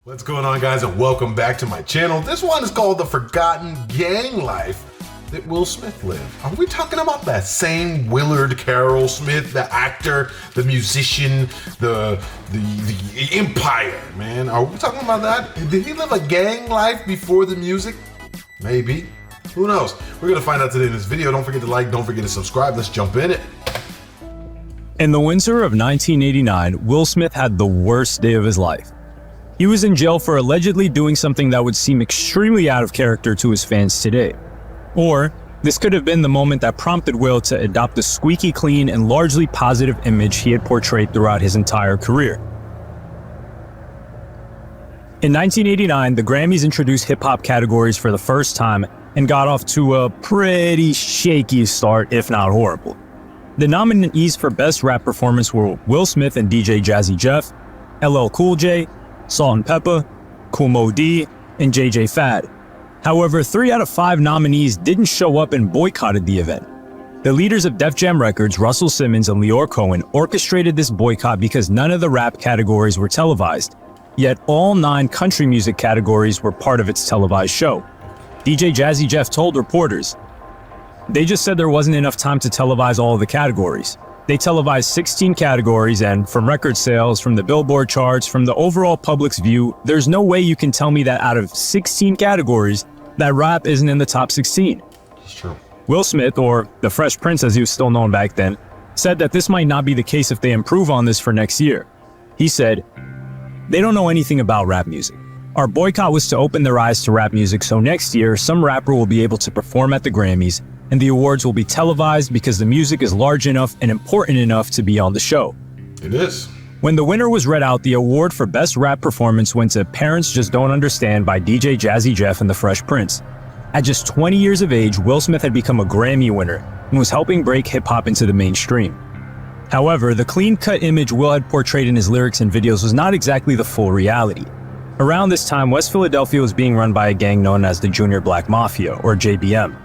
What's going on, guys, and welcome back to my channel. This one is called The Forgotten Gang Life that Will Smith lived. Are we talking about that same Willard Carroll Smith, the actor, the musician, the empire, man? Are we talking about that? Did he live a gang life before the music? Maybe. Who knows? We're gonna find out today in this video. Don't forget to like, don't forget to subscribe. Let's jump in it. In the winter of 1989, Will Smith had the worst day of his life. He was in jail for allegedly doing something that would seem extremely out of character to his fans today. Or, this could have been the moment that prompted Will to adopt the squeaky clean and largely positive image he had portrayed throughout his entire career. In 1989, the Grammys introduced hip-hop categories for the first time and got off to a pretty shaky start, if not horrible. The nominees for Best Rap Performance were Will Smith and DJ Jazzy Jeff, LL Cool J, Salt-N-Pepa, Kool Moe Dee, and JJ Fad. However, 3 out of 5 nominees didn't show up and boycotted the event. The leaders of Def Jam Records, Russell Simmons and Lyor Cohen, orchestrated this boycott because none of the rap categories were televised. Yet all 9 country music categories were part of its televised show. DJ Jazzy Jeff told reporters, "They just said there wasn't enough time to televise all of the categories. They televised 16 categories, and from record sales, from the Billboard charts, from the overall public's view, there's no way you can tell me that out of 16 categories, that rap isn't in the top 16. It's true. Will Smith, or the Fresh Prince as he was still known back then, said that this might not be the case if they improve on this for next year. He said, "They don't know anything about rap music. Our boycott was to open their eyes to rap music, so next year, some rapper will be able to perform at the Grammys, and the awards will be televised because the music is large enough and important enough to be on the show." It is. When the winner was read out, the award for Best Rap Performance went to Parents Just Don't Understand by DJ Jazzy Jeff and the Fresh Prince. At just 20 years of age, Will Smith had become a Grammy winner and was helping break hip-hop into the mainstream. However, the clean-cut image Will had portrayed in his lyrics and videos was not exactly the full reality. Around this time, West Philadelphia was being run by a gang known as the Junior Black Mafia, or JBM.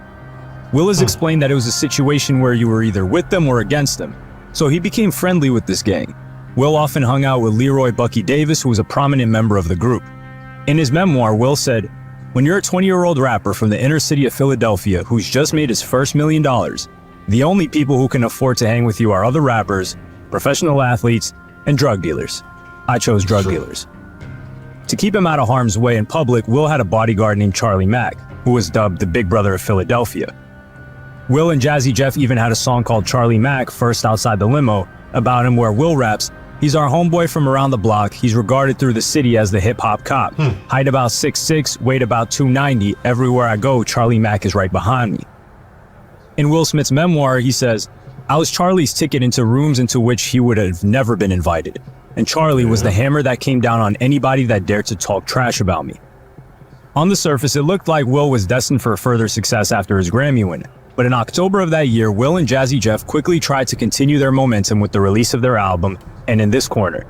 Will has explained that it was a situation where you were either with them or against them, so he became friendly with this gang. Will often hung out with Leroy Bucky Davis, who was a prominent member of the group. In his memoir, Will said, "When you're a 20-year-old rapper from the inner city of Philadelphia who's just made his first $1 million, the only people who can afford to hang with you are other rappers, professional athletes, and drug dealers. I chose drug dealers." To keep him out of harm's way in public, Will had a bodyguard named Charlie Mack, who was dubbed the Big Brother of Philadelphia. Will and Jazzy Jeff even had a song called Charlie Mack, First Outside the Limo, about him, where Will raps, "He's our homeboy from around the block. He's regarded through the city as the hip-hop cop. Height about 6'6", weight about 290. Everywhere I go, Charlie Mack is right behind me." In Will Smith's memoir, he says, "I was Charlie's ticket into rooms into which he would have never been invited. And Charlie was the hammer that came down on anybody that dared to talk trash about me." On the surface, it looked like Will was destined for further success after his Grammy win. But in October of that year, Will and Jazzy Jeff quickly tried to continue their momentum with the release of their album, And in This Corner.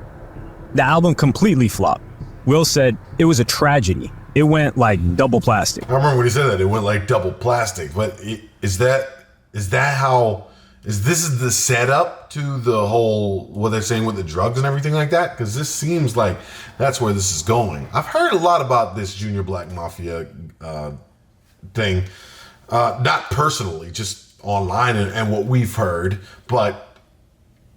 The album completely flopped. Will said, "It was a tragedy. It went like double plastic." I remember when he said that, it went like double plastic, but is this the setup to the whole, what they're saying with the drugs and everything like that? Because this seems like that's where this is going. I've heard a lot about this Junior Black Mafia thing. Not personally, just online and what we've heard, but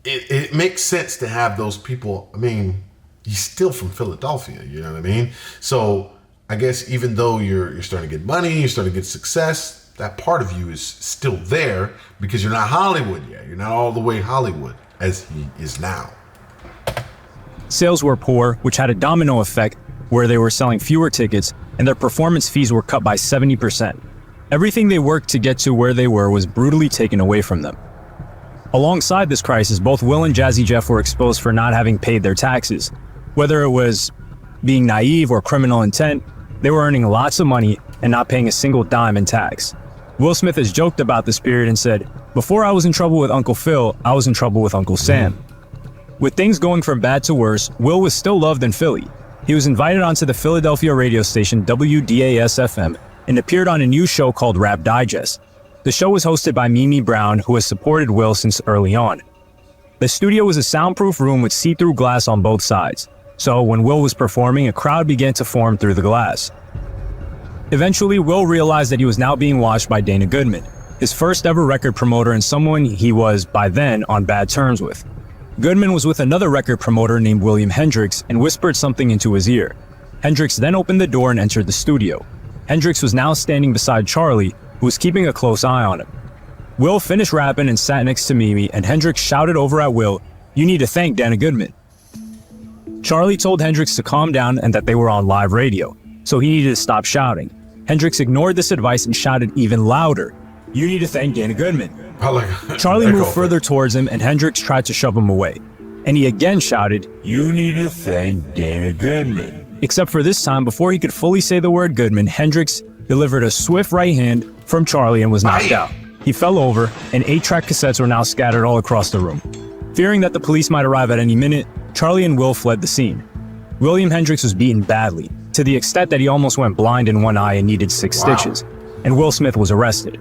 it makes sense to have those people. I mean, he's still from Philadelphia, you know what I mean? So I guess even though you're starting to get money, you're starting to get success, that part of you is still there because you're not Hollywood yet. You're not all the way Hollywood as he is now. Sales were poor, which had a domino effect where they were selling fewer tickets and their performance fees were cut by 70%. Everything they worked to get to where they were was brutally taken away from them. Alongside this crisis, both Will and Jazzy Jeff were exposed for not having paid their taxes. Whether it was being naive or criminal intent, they were earning lots of money and not paying a single dime in tax. Will Smith has joked about this period and said, "Before I was in trouble with Uncle Phil, I was in trouble with Uncle Sam." With things going from bad to worse, Will was still loved in Philly. He was invited onto the Philadelphia radio station WDAS-FM and appeared on a new show called Rap Digest. The show was hosted by Mimi Brown, who has supported Will since early on. The studio was a soundproof room with see-through glass on both sides. So when Will was performing, a crowd began to form through the glass. Eventually, Will realized that he was now being watched by Dana Goodman, his first ever record promoter and someone he was, by then, on bad terms with. Goodman was with another record promoter named William Hendrix and whispered something into his ear. Hendrix then opened the door and entered the studio. Hendrix was now standing beside Charlie, who was keeping a close eye on him. Will finished rapping and sat next to Mimi, and Hendrix shouted over at Will, "You need to thank Dana Goodman." Charlie told Hendrix to calm down and that they were on live radio, so he needed to stop shouting. Hendrix ignored this advice and shouted even louder, "You need to thank Dana Goodman." Charlie moved further towards him and Hendrix tried to shove him away. And he again shouted, "You need to thank Dana Goodman." Except for this time, before he could fully say the word Goodman, Hendrix delivered a swift right hand from Charlie and was knocked out. He fell over, and 8-track cassettes were now scattered all across the room. Fearing that the police might arrive at any minute, Charlie and Will fled the scene. William Hendrix was beaten badly, to the extent that he almost went blind in one eye and needed 6 stitches, and Will Smith was arrested.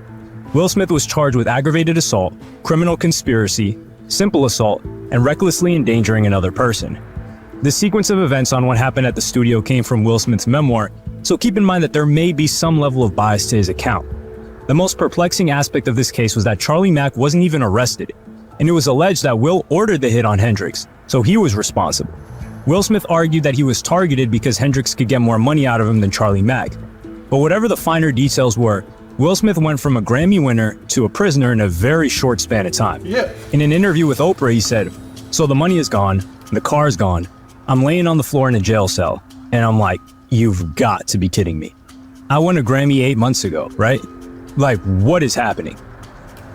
Will Smith was charged with aggravated assault, criminal conspiracy, simple assault, and recklessly endangering another person. The sequence of events on what happened at the studio came from Will Smith's memoir, so keep in mind that there may be some level of bias to his account. The most perplexing aspect of this case was that Charlie Mack wasn't even arrested, and it was alleged that Will ordered the hit on Hendrix, so he was responsible. Will Smith argued that he was targeted because Hendrix could get more money out of him than Charlie Mack. But whatever the finer details were, Will Smith went from a Grammy winner to a prisoner in a very short span of time. In an interview with Oprah, he said, "So the money is gone, the car's gone, I'm laying on the floor in a jail cell, and I'm like, you've got to be kidding me. I won a Grammy 8 months ago, right? Like, what is happening?"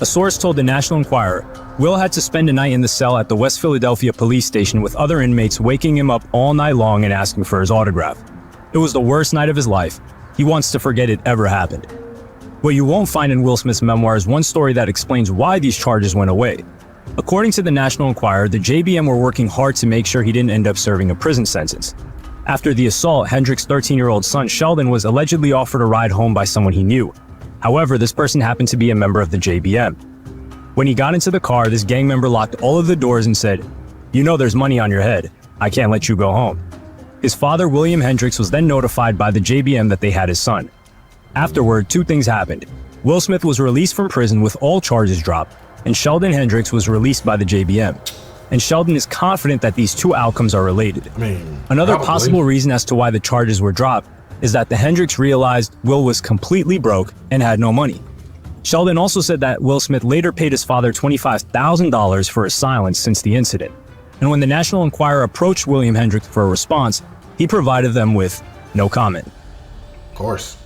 A source told the National Enquirer, Will had to spend a night in the cell at the West Philadelphia police station with other inmates waking him up all night long and asking for his autograph. It was the worst night of his life. He wants to forget it ever happened. What you won't find in Will Smith's memoir is one story that explains why these charges went away. According to the National Enquirer, the JBM were working hard to make sure he didn't end up serving a prison sentence. After the assault, Hendrix's 13-year-old son Sheldon was allegedly offered a ride home by someone he knew. However, this person happened to be a member of the JBM. When he got into the car, this gang member locked all of the doors and said, "You know there's money on your head. I can't let you go home." His father, William Hendrix, was then notified by the JBM that they had his son. Afterward, 2 things happened. Will Smith was released from prison with all charges dropped, and Sheldon Hendrix was released by the JBM. And Sheldon is confident that these 2 outcomes are related. Another possible reason as to why the charges were dropped is that the Hendrix realized Will was completely broke and had no money. Sheldon also said that Will Smith later paid his father $25,000 for his silence since the incident. And when the National Enquirer approached William Hendrix for a response, he provided them with no comment. Of course.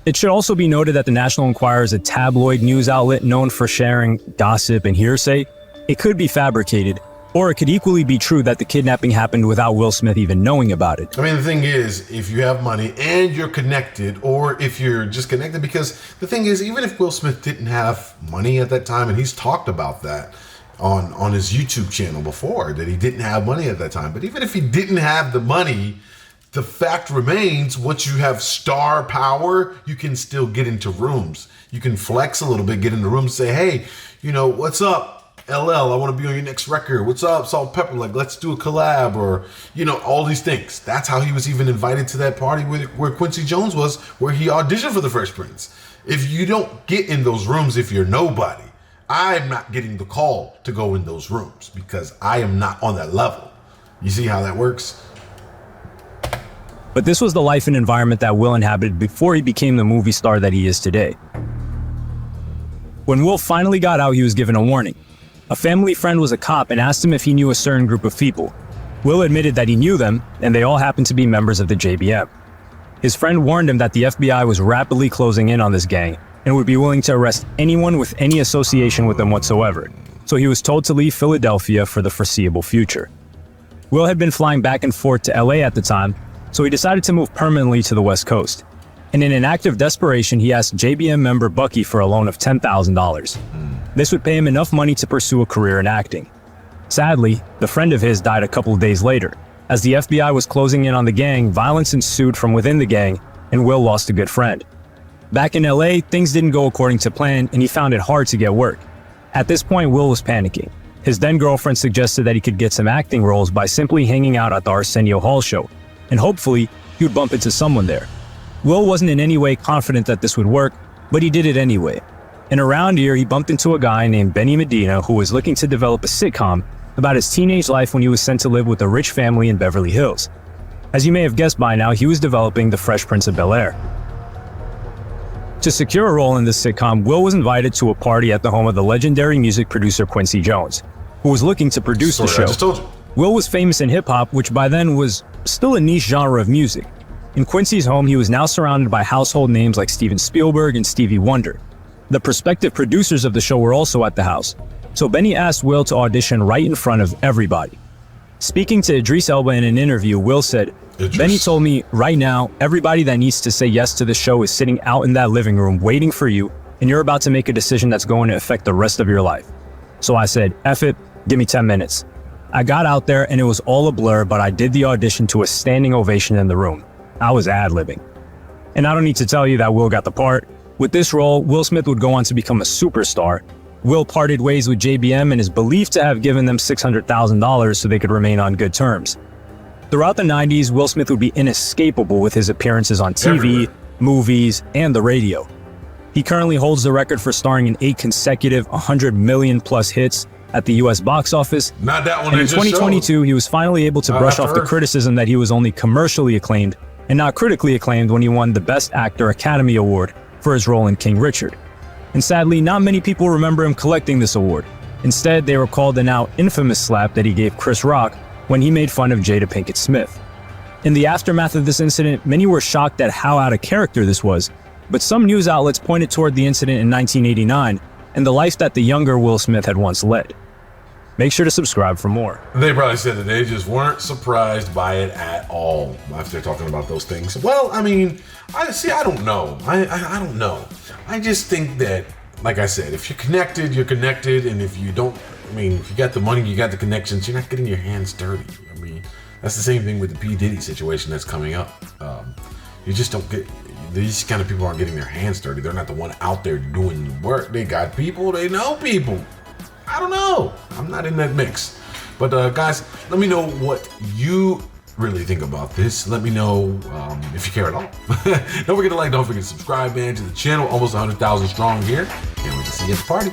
It should also be noted that the National Enquirer is a tabloid news outlet known for sharing gossip and hearsay. It could be fabricated, or it could equally be true that the kidnapping happened without Will Smith even knowing about it. I mean, the thing is, if you have money and you're connected, or if you're just connected, because the thing is, even if Will Smith didn't have money at that time, and he's talked about that on his YouTube channel before, that he didn't have money at that time, but even if he didn't have the money, the fact remains, once you have star power, you can still get into rooms. You can flex a little bit, get into rooms, say, "Hey, what's up? LL, I want to be on your next record. What's up, Salt Pepper? Like, let's do a collab," or, all these things. That's how he was even invited to that party where Quincy Jones was, where he auditioned for the Fresh Prince. If you don't get in those rooms, if you're nobody, I'm not getting the call to go in those rooms because I am not on that level. You see how that works? But this was the life and environment that Will inhabited before he became the movie star that he is today. When Will finally got out, he was given a warning. A family friend was a cop and asked him if he knew a certain group of people. Will admitted that he knew them, and they all happened to be members of the JBM. His friend warned him that the FBI was rapidly closing in on this gang and would be willing to arrest anyone with any association with them whatsoever, so he was told to leave Philadelphia for the foreseeable future. Will had been flying back and forth to LA at the time, so he decided to move permanently to the West Coast. And in an act of desperation, he asked JBM member Bucky for a loan of $10,000. This would pay him enough money to pursue a career in acting. Sadly, the friend of his died a couple of days later. As the FBI was closing in on the gang, violence ensued from within the gang, and Will lost a good friend. Back in LA, things didn't go according to plan, and he found it hard to get work. At this point, Will was panicking. His then girlfriend suggested that he could get some acting roles by simply hanging out at the Arsenio Hall show, and hopefully he would bump into someone there. Will wasn't in any way confident that this would work, but he did it anyway. And around here, he bumped into a guy named Benny Medina who was looking to develop a sitcom about his teenage life when he was sent to live with a rich family in Beverly Hills. As you may have guessed by now, he was developing The Fresh Prince of Bel-Air. To secure a role in this sitcom, Will was invited to a party at the home of the legendary music producer Quincy Jones, who was looking to produce the show. I just told you. Will was famous in hip-hop, which by then was still a niche genre of music. In Quincy's home, he was now surrounded by household names like Steven Spielberg and Stevie Wonder. The prospective producers of the show were also at the house, so Benny asked Will to audition right in front of everybody. Speaking to Idris Elba in an interview, Will said, "Benny told me, right now, everybody that needs to say yes to the show is sitting out in that living room waiting for you, and you're about to make a decision that's going to affect the rest of your life." So I said, "F it, give me 10 minutes." I got out there and it was all a blur, but I did the audition to a standing ovation in the room. I was ad-libbing. And I don't need to tell you that Will got the part. With this role, Will Smith would go on to become a superstar. Will parted ways with JBM and is believed to have given them $600,000 so they could remain on good terms. Throughout the 90s, Will Smith would be inescapable with his appearances on TV, movies, and the radio. He currently holds the record for starring in 8 consecutive 100 million plus hits at the US box office. Not that one. And in 2022, he was finally able to brush off the criticism that he was only commercially acclaimed and not critically acclaimed when he won the Best Actor Academy Award for his role in King Richard. And sadly, not many people remember him collecting this award. Instead, they recall the now infamous slap that he gave Chris Rock when he made fun of Jada Pinkett Smith. In the aftermath of this incident, many were shocked at how out of character this was, but some news outlets pointed toward the incident in 1989 and the life that the younger Will Smith had once led. Make sure to subscribe for more. They probably said that they just weren't surprised by it at all after talking about those things. Well, I mean, I don't know. I don't know. I just think that, like I said, if you're connected, you're connected. And if you don't, I mean, if you got the money, you got the connections, you're not getting your hands dirty. I mean, that's the same thing with the P. Diddy situation that's coming up. You just don't get, these kind of people aren't getting their hands dirty. They're not the one out there doing the work. They got people, they know people. I don't know. I'm not in that mix. But guys, let me know what you really think about this. Let me know if you care at all. Don't forget to like, don't forget to subscribe, man, to the channel. Almost 100,000 strong here. Can't wait to see you at the party.